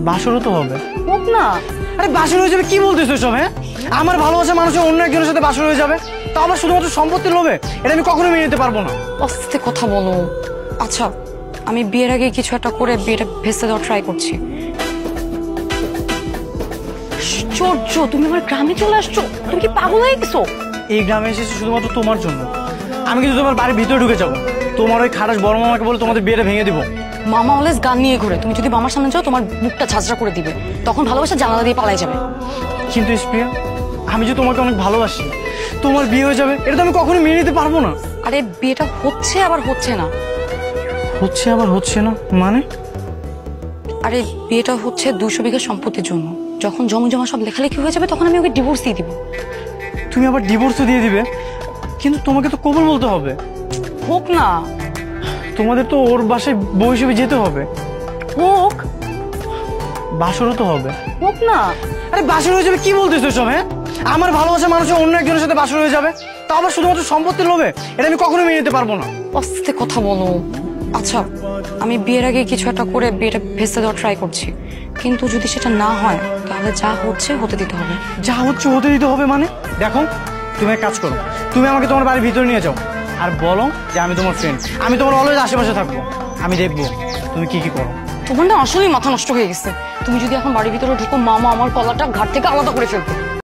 বাসরও তো হবে। হোক না। আরে বাসর হয়ে যাবে কি বলতেছো সব? হ্যাঁ, আমার ভালোবাসা মানুষের অন্য একজনের সাথে বাসর হয়ে যাবে, তা আবার শুধুমাত্র সম্পত্তির লোভে? এটা আমি কখনো মেনে নিতে পারবো না। আস্তে কথা বলো। আচ্ছা, আমি বিয়ের আগে কিছু একটা করে বিয়েটা ভেস্তে দেওয়ার ট্রাই করছি। আশ্চর্য, তুমি আমার গ্রামে চলে আসছো? তুমি কি পাগল হয়ে গেছো? এই গ্রামে এসেছি শুধুমাত্র তোমার জন্য। আমি কিন্তু তোমার বাড়ির ভিতরে ঢুকে যাবো, তোমার ওই খারাস বড় মামাকে বলে তোমাদের বিয়েটা ভেঙে দিবো। মামা অলওয়েজ গান নিয়ে ঘুরে, তুমি যদি মামার সামনে যাও তোমার বুকটা ঝাঁঝরা করে দিবে, তখন ভালোবাসা জানালা দিয়ে পালাই যাবে। কিন্তু স্প্রিয়া, আমি যে তোমাকে অনেক ভালোবাসি, তোমার বিয়ে হয়ে যাবে এটা তো আমি কখনো মেনে নিতে পারবো না। আরে বিয়েটা হচ্ছে আবার হচ্ছে না। হচ্ছে আবার হচ্ছে না মানে? আরে বিয়েটা হচ্ছে 200 বিঘা সম্পত্তির জন্য। যখন জমি জমা সব লেখালেখি হয়ে যাবে তখন আমি ওকে ডিভোর্স দিয়ে দিব। তুমি আবার ডিভোর্সও দিয়ে দিবে? কিন্তু তোমাকে তো কবুল বলতে হবে। হোক না। তোমাদের তো ওর বাসায় বউ হিসেবে যেতে হবে। হোক। বাসরও তো হবে। হোক না। আরে বাসর হয়ে যাবে কি বলতেছো সব? হ্যাঁ, আমার ভালোবাসা মানুষের অন্য একজনের সাথে বাসর হয়ে যাবে, তা আবার শুধুমাত্র সম্পত্তির লোভে? এটা আমি কখনো মেনে নিতে পারবো না। আস্তে কথা বলো। আচ্ছা, আমি বিয়ের আগে কিছু একটা করে বিয়েটা ভেস্তে দেওয়ার ট্রাই করছি, কিন্তু যদি সেটা না হয় তাহলে যা হচ্ছে হতে দিতে হবে। যা হচ্ছে হতে দিতে হবে মানে? দেখো, তুমি এক কাজ করো, তুমি আমাকে তোমার বাড়ির ভিতরে নিয়ে যাও আর বলো যে আমি তোমার ফ্রেন্ড, আমি তোমার অলওয়েজ আশেপাশে থাকবো, আমি দেখবো তুমি কি কি করো। তোমার না আসলেই মাথা নষ্ট হয়ে গেছে। তুমি যদি এখন বাড়ির ভিতরে ঢুকো, মামা আমার কলাটা ঘাট থেকে আলাদা করে ফেলবে।